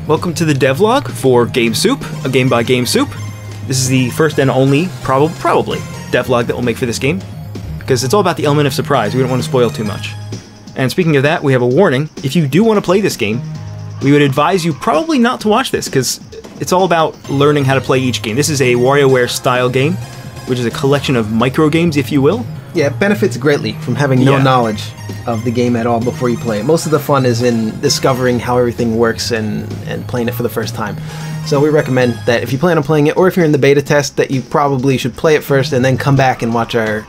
Welcome to the devlog for GameSoup, a game by GameSoup. This is the first and only, probably, devlog that we'll make for this game, because it's all about the element of surprise. We don't want to spoil too much. And speaking of that, we have a warning. If you do want to play this game, we would advise you probably not to watch this, because it's all about learning how to play each game. This is a WarioWare style game, which is a collection of micro games, if you will. Yeah, it benefits greatly from having no knowledge of the game at all before you play it. Most of the fun is in discovering how everything works and playing it for the first time. So we recommend that if you plan on playing it, or if you're in the beta test, that you probably should play it first and then come back and watch our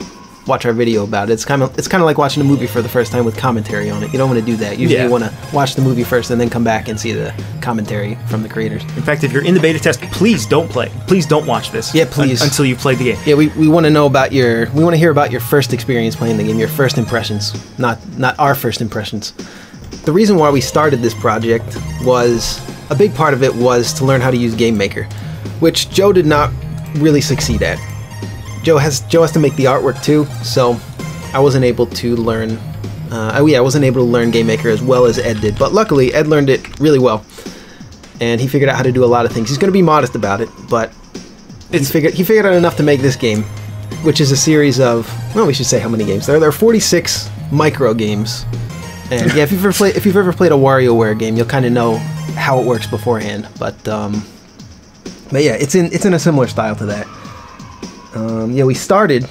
video about it. It's kind of like watching a movie for the first time with commentary on it. You don't want to do that. Usually you want to watch the movie first and then come back and see the commentary from the creators. In fact, if you're in the beta test, please don't play. Please don't watch this. Yeah, please. Until you've played the game. Yeah, we want to know about we want to hear about your first experience playing the game, your first impressions, not our first impressions. The reason why we started this project was, a big part of it was to learn how to use GameMaker, which Joe did not really succeed at. Joe has to make the artwork too, so I wasn't able to learn. I wasn't able to learn GameMaker as well as Ed did, but luckily Ed learned it really well, and he figured out how to do a lot of things. He's going to be modest about it, but he figured out enough to make this game, which is a series of, well, we should say how many games there are. There are 46 micro games, and yeah, if you've ever played a WarioWare game, you'll kind of know how it works beforehand. But yeah, it's in a similar style to that. Yeah, we started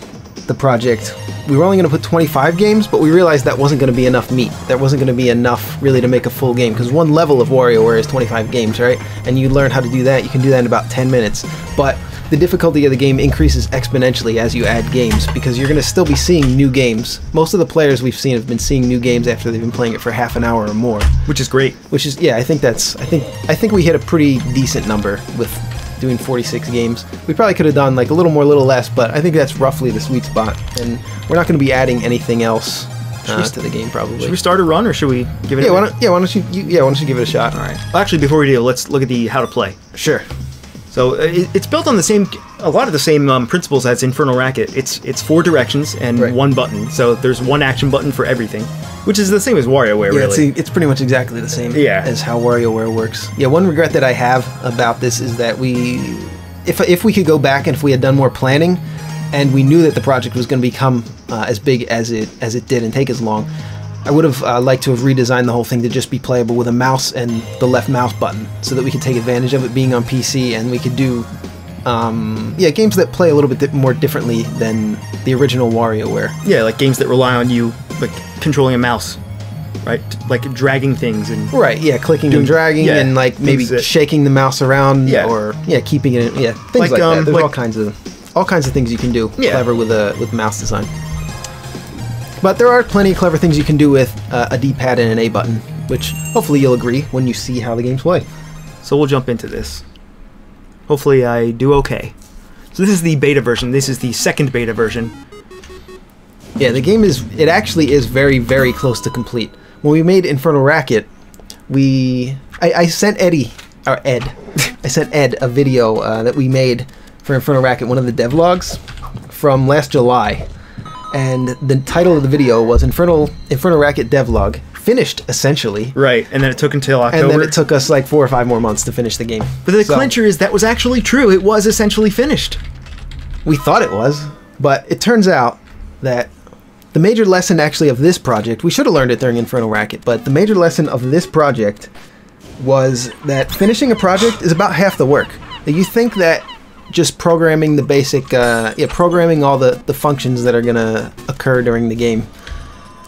the project. We were only going to put 25 games, but we realized that wasn't going to be enough meat. That wasn't going to be enough really to make a full game, because one level of WarioWare is 25 games, right? And you learn how to do that. You can do that in about 10 minutes. But the difficulty of the game increases exponentially as you add games, because you're going to still be seeing new games. Most of the players we've seen have been seeing new games after they've been playing it for half an hour or more. Which is great. Which is, yeah, I think we hit a pretty decent number with doing 46 games. We probably could have done like a little more, a little less, but I think that's roughly the sweet spot. And we're not going to be adding anything else to the game, probably. Should we start a run, or should we give it? Why don't you give it a shot? All right. Well, actually, before we do, let's look at the how to play. Sure. So it's built on a lot of the same principles as Infernal Racket. It's 4 directions and one button. So there's one action button for everything, which is the same as WarioWare, really. It's pretty much exactly the same as how WarioWare works. Yeah, one regret that I have about this is that if we could go back and if we had done more planning, and we knew that the project was going to become as big as it did and take as long, I would have liked to have redesigned the whole thing to just be playable with a mouse and the left mouse button, so that we could take advantage of it being on PC, and we could do games that play a little bit more differently than the original WarioWare. Yeah, like games that rely on you like controlling a mouse, right? Like dragging things and clicking and dragging and like maybe shaking the mouse around or keeping it in, things like that. There's all kinds of things you can do clever with mouse design. But there are plenty of clever things you can do with a D-pad and an A button, which hopefully you'll agree when you see how the games play. So we'll jump into this. Hopefully I do okay. So this is the beta version. This is the second beta version. Yeah, the game actually is very, very close to complete. When we made Infernal Racket, I sent Ed a video that we made for Infernal Racket, one of the devlogs from last July. And the title of the video was Infernal Racket Devlog. Finished, essentially. Right, and then it took until October. And then it took us like 4 or 5 more months to finish the game. But the clincher is that was actually true. It was essentially finished. We thought it was, but it turns out that the major lesson actually of this project, we should have learned it during Infernal Racket, but the major lesson of this project was that finishing a project is about half the work. You think that just programming the basic, programming all the functions that are going to occur during the game,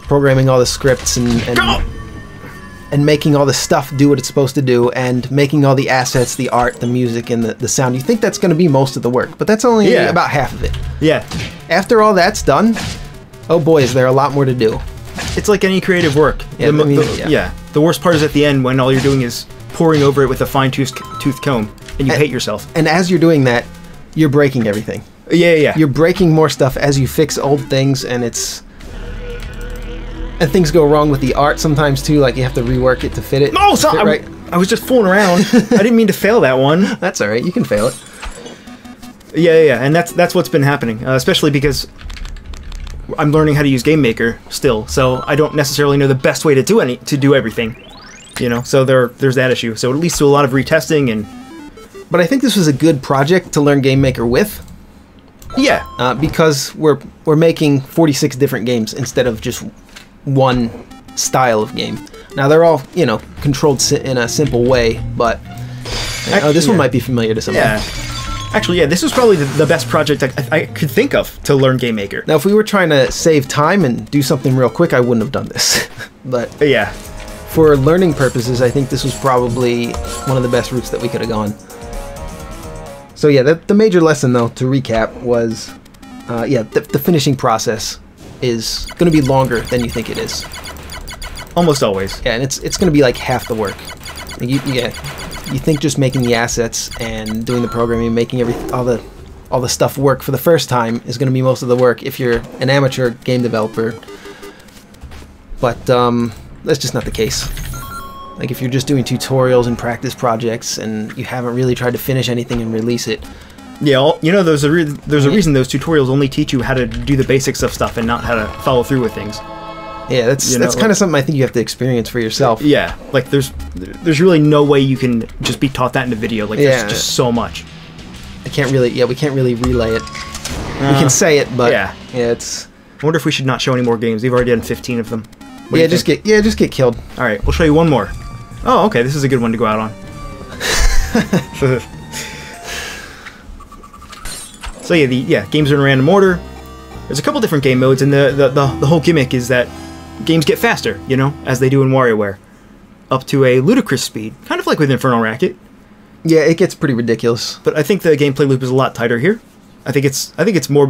programming all the scripts and making all the stuff do what it's supposed to do, and making all the assets, the art, the music, and the sound. You think that's going to be most of the work, but that's only about half of it. Yeah. After all that's done, oh boy, is there a lot more to do. It's like any creative work. Yeah, The worst part is at the end when all you're doing is pouring over it with a fine-toothed comb, and you hate yourself. And as you're doing that, you're breaking everything. Yeah. You're breaking more stuff as you fix old things, and things go wrong with the art sometimes too. Like you have to rework it to fit it. No, sorry. I was just fooling around. I didn't mean to fail that one. That's all right. You can fail it. Yeah, and that's what's been happening, especially because I'm learning how to use GameMaker still, so I don't necessarily know the best way to do everything. You know, so there's that issue. So it leads to a lot of retesting and. But I think this was a good project to learn Game Maker with. Yeah. Because we're making 46 different games instead of just one style of game. Now they're all, you know, controlled in a simple way, but this one might be familiar to some. Yeah. Actually, yeah, this was probably the best project I could think of to learn Game Maker. Now, if we were trying to save time and do something real quick, I wouldn't have done this. But yeah, for learning purposes, I think this was probably one of the best routes that we could have gone. So yeah, the major lesson, though, to recap, was, the finishing process is going to be longer than you think it is. Almost always. Yeah, and it's going to be like half the work. You think just making the assets and doing the programming, making all the stuff work for the first time is going to be most of the work if you're an amateur game developer. But that's just not the case. Like if you're just doing tutorials and practice projects and you haven't really tried to finish anything and release it. Yeah, you know, there's a reason those tutorials only teach you how to do the basics of stuff and not how to follow through with things. Yeah, that's kind of something I think you have to experience for yourself. Yeah, like there's really no way you can just be taught that in a video. Like there's just so much. We can't really relay it. We can say it, but yeah, it's. I wonder if we should not show any more games. We've already done 15 of them. Just get killed. All right, we'll show you one more. Oh, okay, this is a good one to go out on. So games are in random order. There's a couple different game modes, and the whole gimmick is that games get faster, you know, as they do in WarioWare, up to a ludicrous speed, kind of like with Infernal Racket. Yeah, it gets pretty ridiculous. But I think the gameplay loop is a lot tighter here. I think it's more.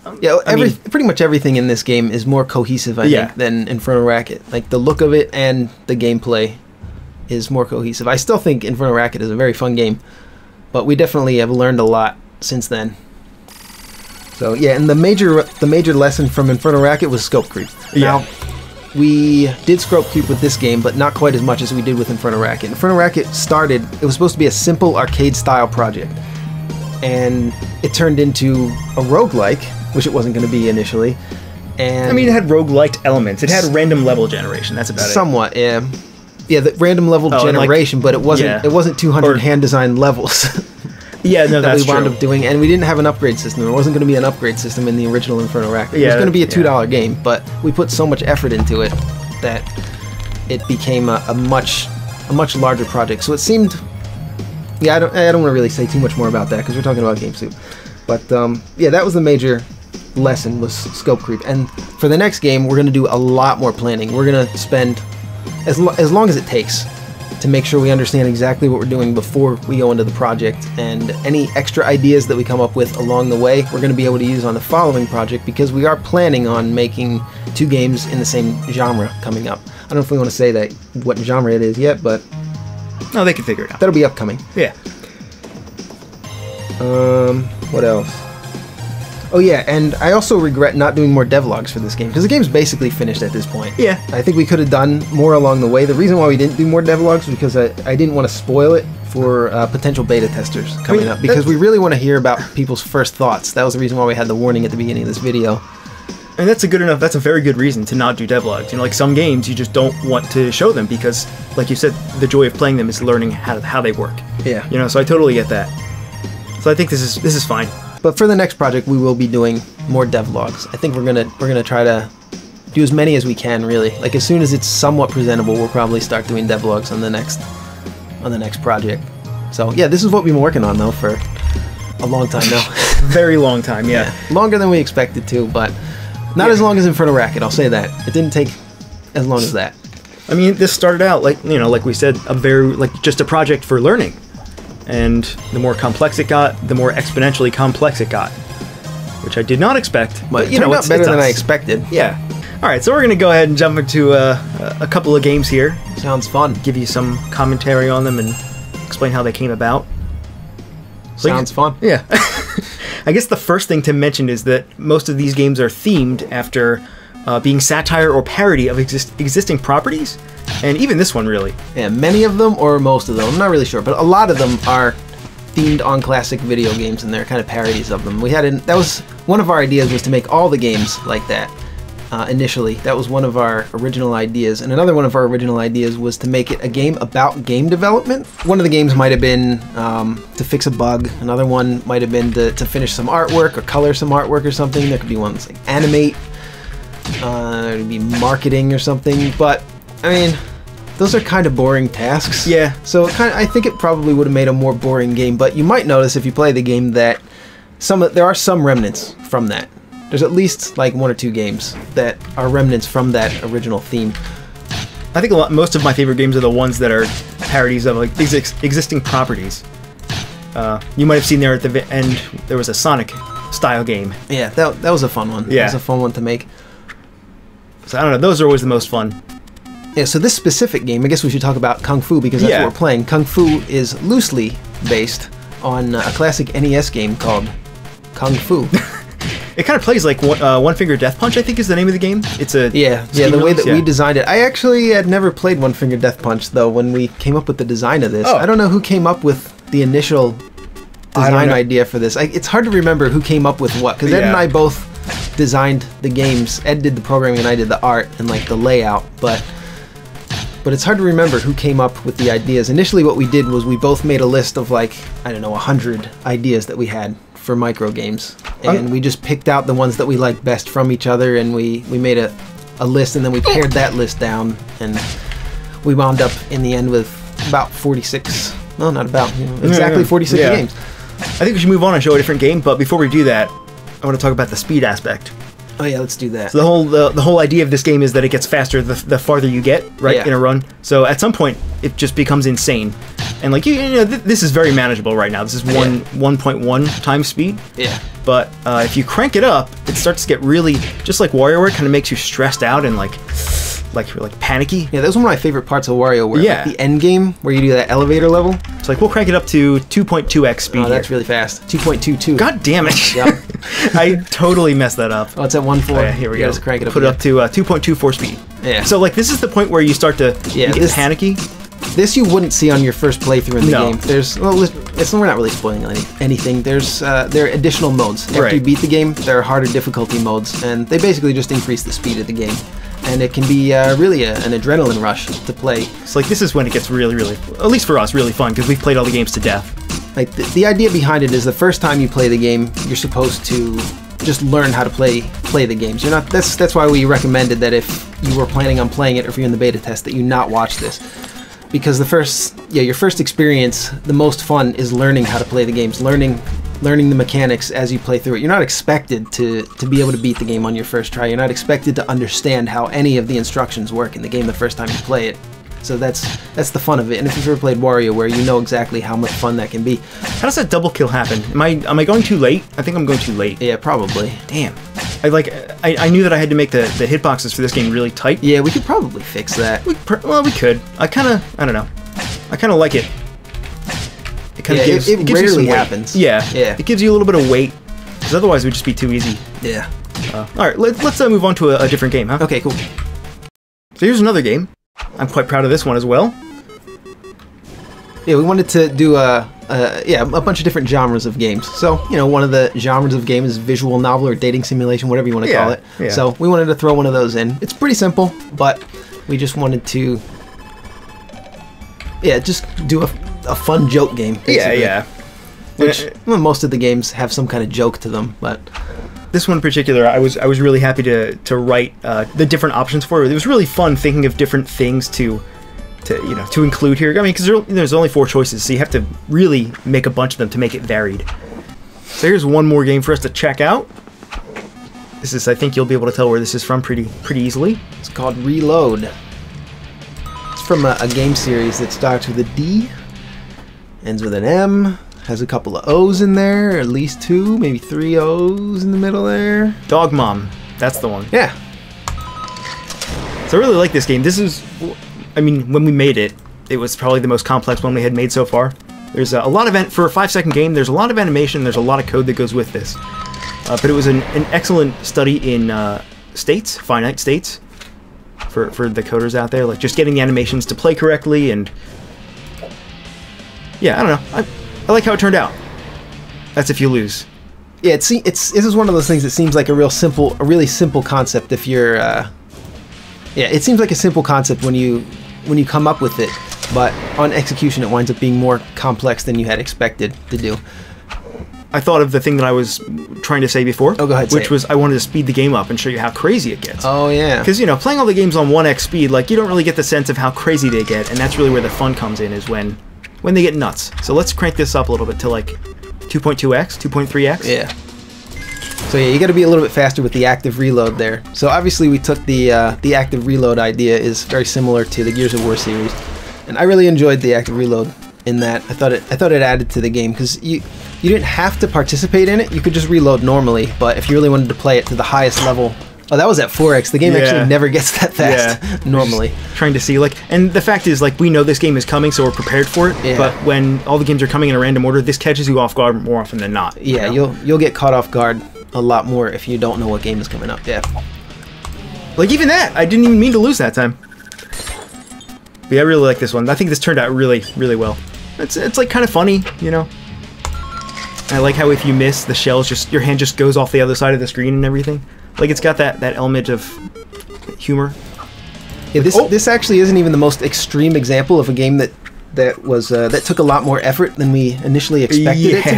Pretty much everything in this game is more cohesive, I think, than Infernal Racket. Like the look of it and the gameplay is more cohesive. I still think Infernal Racket is a very fun game, but we definitely have learned a lot since then. So yeah, and the major lesson from Infernal Racket was scope creep. Yeah. Now, we did scope creep with this game, but not quite as much as we did with Infernal Racket. Infernal Racket it was supposed to be a simple arcade-style project, and it turned into a roguelike, which it wasn't going to be initially. And I mean, it had roguelike elements. It had random level generation. That's about it. Somewhat, yeah. Yeah, the random level generation, but it wasn't 200 hand-designed levels. Yeah, no, that's we wound up doing, and we didn't have an upgrade system. There wasn't going to be an upgrade system in the original Infernal Racket. It was going to be a $2 game, but we put so much effort into it that it became a much larger project. So it seemed, I don't want to really say too much more about that because we're talking about GameSoup. But that was the major lesson, was scope creep. And for the next game, we're going to do a lot more planning. We're going to spend as long as it takes to make sure we understand exactly what we're doing before we go into the project, and any extra ideas that we come up with along the way we're going to be able to use on the following project, because we are planning on making 2 games in the same genre coming up. I don't know if we want to say that what genre it is yet, but no, they can figure it out. That'll be upcoming. Yeah. What else? Oh yeah, and I also regret not doing more devlogs for this game, because the game's basically finished at this point. Yeah. I think we could have done more along the way. The reason why we didn't do more devlogs was because I didn't want to spoil it for potential beta testers coming up, because we really want to hear about people's first thoughts. That was the reason why we had the warning at the beginning of this video. And that's a very good reason to not do devlogs. You know, like some games you just don't want to show them because, like you said, the joy of playing them is learning how they work. Yeah. You know, so I totally get that. So I think this is fine. But for the next project, we will be doing more devlogs. I think we're gonna try to do as many as we can, really. Like as soon as it's somewhat presentable, we'll probably start doing devlogs on the next project. So yeah, this is what we've been working on though for a long time now. Very long time, yeah. Longer than we expected to, but not as long as Infernal Racket. I'll say that it didn't take as long as that. I mean, this started out like we said, just a project for learning. And the more complex it got, the more exponentially complex it got, which I did not expect. But it's better than I expected. Yeah. All right, so we're going to go ahead and jump into a couple of games here. Sounds fun. Give you some commentary on them and explain how they came about. Sounds fun. Yeah. I guess the first thing to mention is that most of these games are themed after being satire or parody of existing properties. And even this one, really. Yeah, many of them, or most of them, I'm not really sure, but a lot of them are themed on classic video games, and they're kind of parodies of them. That was one of our ideas, was to make all the games like that. initially. That was one of our original ideas. And another one of our original ideas was to make it a game about game development. One of the games might have been to fix a bug. Another one might have been to finish some artwork or color some artwork or something. There could be one that's like animate. There could be marketing or something. But, I mean, those are kind of boring tasks. Yeah. So I think it probably would have made a more boring game. But you might notice if you play the game that there are some remnants from that. There's at least like 1 or 2 games that are remnants from that original theme. I think most of my favorite games are the ones that are parodies of like existing properties. You might have seen there at the end there was a Sonic style game. Yeah, that was a fun one. Yeah. That was a fun one to make. So I don't know, those are always the most fun. Yeah, so this specific game, I guess we should talk about Kung Fu because that's what we're playing. Kung Fu is loosely based on a classic NES game called Kung Fu. It kind of plays like One Finger Death Punch, I think is the name of the game. It's a the way that we designed it. I actually had never played One Finger Death Punch though when we came up with the design of this. Oh. I don't know who came up with the initial design idea for this. It's hard to remember who came up with what because Ed and I both designed the games. Ed did the programming and I did the art and like the layout, but it's hard to remember who came up with the ideas. Initially what we did was we both made a list of like, I don't know, 100 ideas that we had for micro games, and we just picked out the ones that we liked best from each other, and we made a list, and then we pared that list down, and we wound up in the end with about 46. No, not about, exactly 46 games. I think we should move on and show a different game, but before we do that, I want to talk about the speed aspect. Oh yeah, let's do that. So the whole idea of this game is that it gets faster the farther you get, right, in a run. So at some point, it just becomes insane. And like this is very manageable right now. This is 1.1 times speed. Yeah. But if you crank it up, it starts to get really, just like WarioWare, it kind of makes you stressed out and like panicky. Yeah, that was one of my favorite parts of WarioWare. Yeah. Like the end game where you do that elevator level. It's like we'll crank it up to 2.2x speed. Oh, that's really fast. 2.22. God damn it! Yep. I totally messed that up. Oh, it's at 1.4. Oh, yeah, here we go. Just crank it up. Put it up to 2.24 speed. Yeah. So like this is the point where you start to get panicky. This you wouldn't see on your first playthrough in the game. There's we're not really spoiling anything. There are additional modes. After you beat the game, there are harder difficulty modes, and they basically just increase the speed of the game. And it can be really an adrenaline rush to play. It's like this is when it gets really, really, at least for us, really fun because we've played all the games to death. Like the idea behind it is the first time you play the game, you're supposed to just learn how to play the games. You're not. That's why we recommended that if you were planning on playing it, or if you're in the beta test, that you not watch this. Because your first experience, the most fun is learning how to play the games, learning the mechanics as you play through it. You're not expected to be able to beat the game on your first try. You're not expected to understand how any of the instructions work in the game the first time you play it. So that's the fun of it. And if you've ever played WarioWare, you know exactly how much fun that can be. How does that double kill happen? Am I going too late? I think I'm going too late. Yeah, probably. Damn. I knew that I had to make the hitboxes for this game really tight. Yeah, we could probably fix that. We could. I don't know. I kind of like it. It kind of gives it gives rarely you some weight. happens. Yeah. Yeah. It gives you a little bit of weight, because otherwise it would just be too easy. Yeah. All right, let's move on to a different game, huh? Okay, cool. So here's another game. I'm quite proud of this one as well. Yeah, we wanted to do a bunch of different genres of games. So, one of the genres of game is visual novel or dating simulation, whatever you want to call it. Yeah. So we wanted to throw one of those in. It's pretty simple, but we just wanted to, just do a fun joke game. Basically. Yeah. Which most of the games have some kind of joke to them, but this one in particular, I was really happy to write the different options for it. It was really fun thinking of different things to include here. I mean, because there's only 4 choices, so you have to really make a bunch of them to make it varied. So here's one more game for us to check out. This is, I think you'll be able to tell where this is from pretty easily. It's called Reload. It's from a game series that starts with a D, ends with an M, has a couple of O's in there, at least 2, maybe 3 O's in the middle there. Dog Mom, that's the one. Yeah. So I really like this game. This is, I mean, when we made it, it was probably the most complex one we had made so far. There's a lot of, for a 5-second game, there's a lot of animation, there's a lot of code that goes with this. But it was an excellent study in finite states, for the coders out there, like just getting the animations to play correctly, and yeah, I don't know. I like how it turned out. That's if you lose. Yeah, this is one of those things that seems like a really simple concept if you're. Yeah, it seems like a simple concept when you come up with it, but on execution it winds up being more complex than you had expected to do. I thought of the thing that I was trying to say before. Oh, go ahead. Which was I wanted to speed the game up and show you how crazy it gets. Oh, yeah. Because, you know, playing all the games on 1x speed, like, you don't really get the sense of how crazy they get, and that's really where the fun comes in, is when they get nuts. So let's crank this up a little bit to, like, 2.2x, 2.3x. Yeah. So yeah, you got to be a little bit faster with the active reload there. So obviously we took the active reload idea is very similar to the Gears of War series, and I really enjoyed the active reload in that. I thought it added to the game because you didn't have to participate in it. You could just reload normally, but if you really wanted to play it to the highest level, oh, that was at 4x. The game actually never gets that fast normally. Trying to see, like, and the fact is, like, we know this game is coming, so we're prepared for it. Yeah. But when all the games are coming in a random order, this catches you off guard more often than not. Yeah, you know? you'll get caught off guard a lot more if you don't know what game is coming up. Yeah. Like, even that, I didn't even mean to lose that time. But yeah, I really like this one. I think this turned out really, really well. It's like kind of funny, you know. I like how if you miss, the shells just, your hand just goes off the other side of the screen and everything. Like, it's got that element of humor. Yeah, this actually isn't even the most extreme example of a game that took a lot more effort than we initially expected it to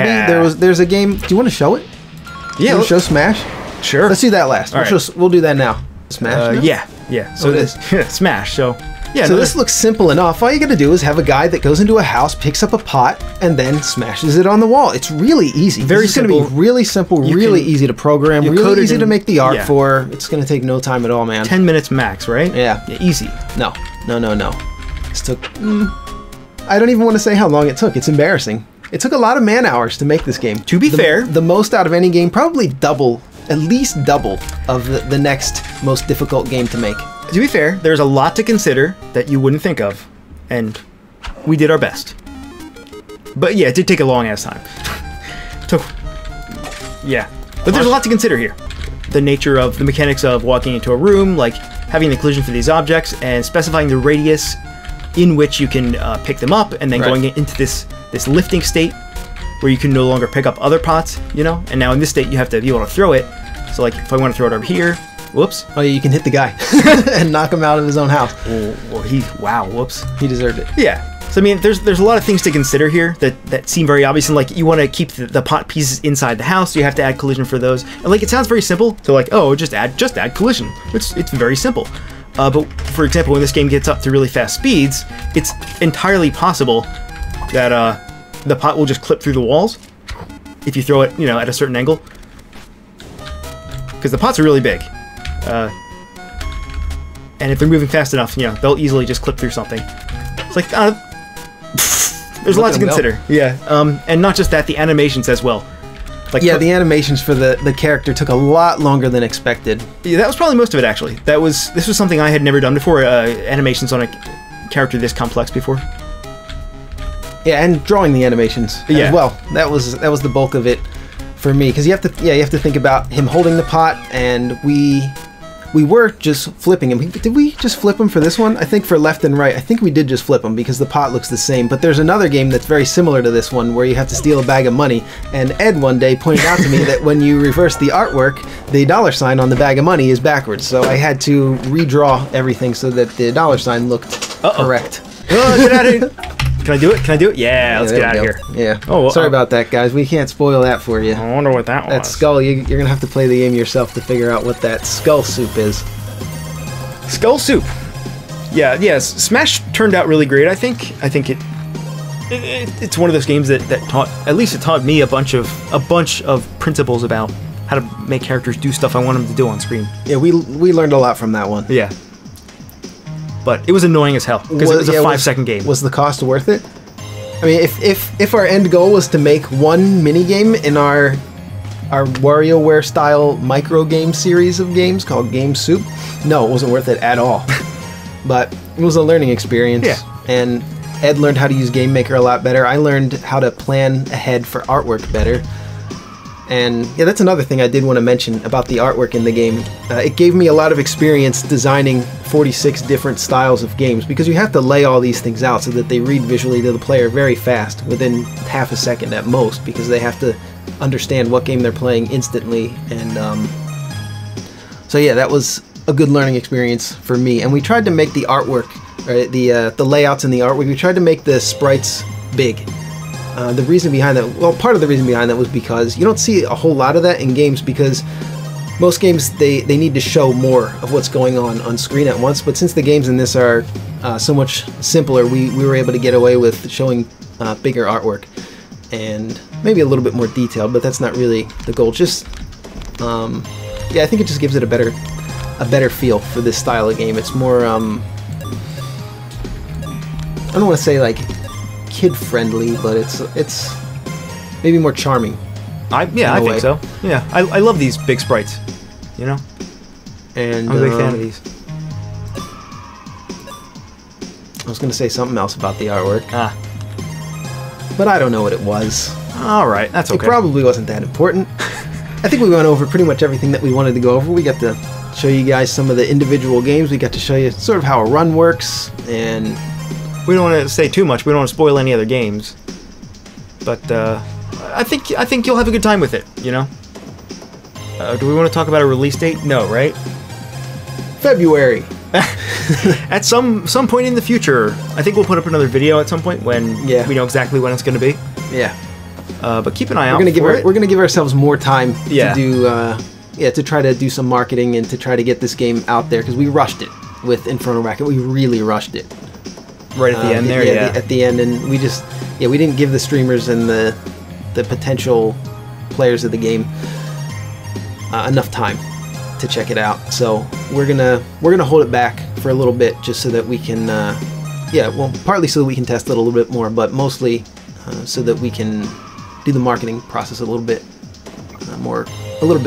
be. There's a game. Do you want to show it? Yeah. Show Smash. Sure. Let's do that last. We'll do that now. Smash. Yeah. So this Smash. So. Yeah, so this looks simple enough. All you gotta do is have a guy that goes into a house, picks up a pot, and then smashes it on the wall. It's really easy. Very simple. It's gonna be really simple, really easy to program, really easy to make the art for. It's gonna take no time at all, man. 10 minutes max, right? Yeah. Easy. No. This took... I don't even want to say how long it took. It's embarrassing. It took a lot of man hours to make this game. To be fair. The most out of any game, probably at least double of the next most difficult game to make. To be fair, there's a lot to consider that you wouldn't think of, and we did our best. But yeah, it did take a long ass time. But there's a lot to consider here. The nature of the mechanics of walking into a room, like having the collision for these objects, and specifying the radius in which you can pick them up, and then going into this lifting state where you can no longer pick up other pots, you know? And now in this state, you have to be able to throw it. So like, if I want to throw it over here, whoops. Oh, yeah, you can hit the guy and knock him out of his own house. Wow, whoops. He deserved it. Yeah. So, I mean, there's a lot of things to consider here that seem very obvious. And, like, you want to keep the pot pieces inside the house, so you have to add collision for those. And, like, it sounds very simple. So, like, oh, just add collision. It's very simple. But, for example, when this game gets up to really fast speeds, it's entirely possible that the pot will just clip through the walls if you throw it, you know, at a certain angle. Because the pots are really big. And if they're moving fast enough, you know, they'll easily just clip through something. It's like, there's a lot to consider. Yeah, and not just that, the animations as well. Like, yeah, the animations for the character took a lot longer than expected. Yeah, that was probably most of it, actually. This was something I had never done before, animations on a character this complex before. Yeah, and drawing the animations as well. That was the bulk of it for me, because you have to think about him holding the pot, and we were just flipping him. Did we just flip him for this one? I think for left and right. I think we did just flip him because the pot looks the same. But there's another game that's very similar to this one where you have to steal a bag of money. And Ed one day pointed out to me that when you reverse the artwork, the $sign on the bag of money is backwards. So I had to redraw everything so that the $sign looked correct. Oh, get out of here. Can I do it? Yeah, let's get out of here. Yeah. Oh, sorry about that, guys. We can't spoil that for you. I wonder what that was. That skull, you're going to have to play the game yourself to figure out what that skull soup is. Skull soup. Yeah, Smash turned out really great, I think. I think it's one of those games that taught me a bunch of principles about how to make characters do stuff I want them to do on screen. Yeah, we learned a lot from that one. Yeah. But it was annoying as hell because it was a 5-second game. Was the cost worth it? I mean, if our end goal was to make one minigame in our WarioWare style micro game series of games called GameSoup, no, it wasn't worth it at all. But it was a learning experience. Yeah. And Ed learned how to use Game Maker a lot better. I learned how to plan ahead for artwork better. And yeah, that's another thing I did want to mention about the artwork in the game. It gave me a lot of experience designing 46 different styles of games because you have to lay all these things out so that they read visually to the player very fast, within half a second at most, because they have to understand what game they're playing instantly. And so yeah, that was a good learning experience for me. And we tried to make the artwork, right, the layouts and the artwork, we tried to make the sprites big. The reason behind that, well, part of the reason behind that was because you don't see a whole lot of that in games, because most games, they need to show more of what's going on screen at once. But since the games in this are so much simpler, we were able to get away with showing bigger artwork and maybe a little bit more detailed, but that's not really the goal. Just yeah, I think it just gives it a better feel for this style of game. It's more I don't want to say like kid friendly, but it's maybe more charming. I think so. Yeah, I love these big sprites, you know? And I'm a big fan of these. I was going to say something else about the artwork. Ah. But I don't know what it was. Alright, that's okay. It probably wasn't that important. I think we went over pretty much everything that we wanted to go over. We got to show you guys some of the individual games. We got to show you sort of how a run works, and we don't want to say too much. We don't want to spoil any other games. But I think you'll have a good time with it, you know? Do we want to talk about a release date? No, right? February. At some point in the future. I think we'll put up another video at some point when we know exactly when it's going to be. Yeah. But keep an eye out for it. We're going to give ourselves more time to do, to try to do some marketing and to try to get this game out there, because we rushed it with Infernal Racket. We really rushed it. Right at the end there, yeah. At the end, and we just, we didn't give the streamers and the potential players of the game enough time to check it out. So we're gonna hold it back for a little bit, just so that we can, partly so that we can test it a little bit more, but mostly so that we can do the marketing process a little bit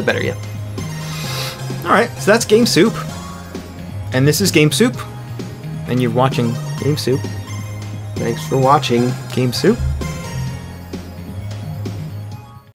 better. Yeah. All right, so that's Game Soup, and this is Game Soup, and you're watching Game Soup. Thanks for watching Game Soup.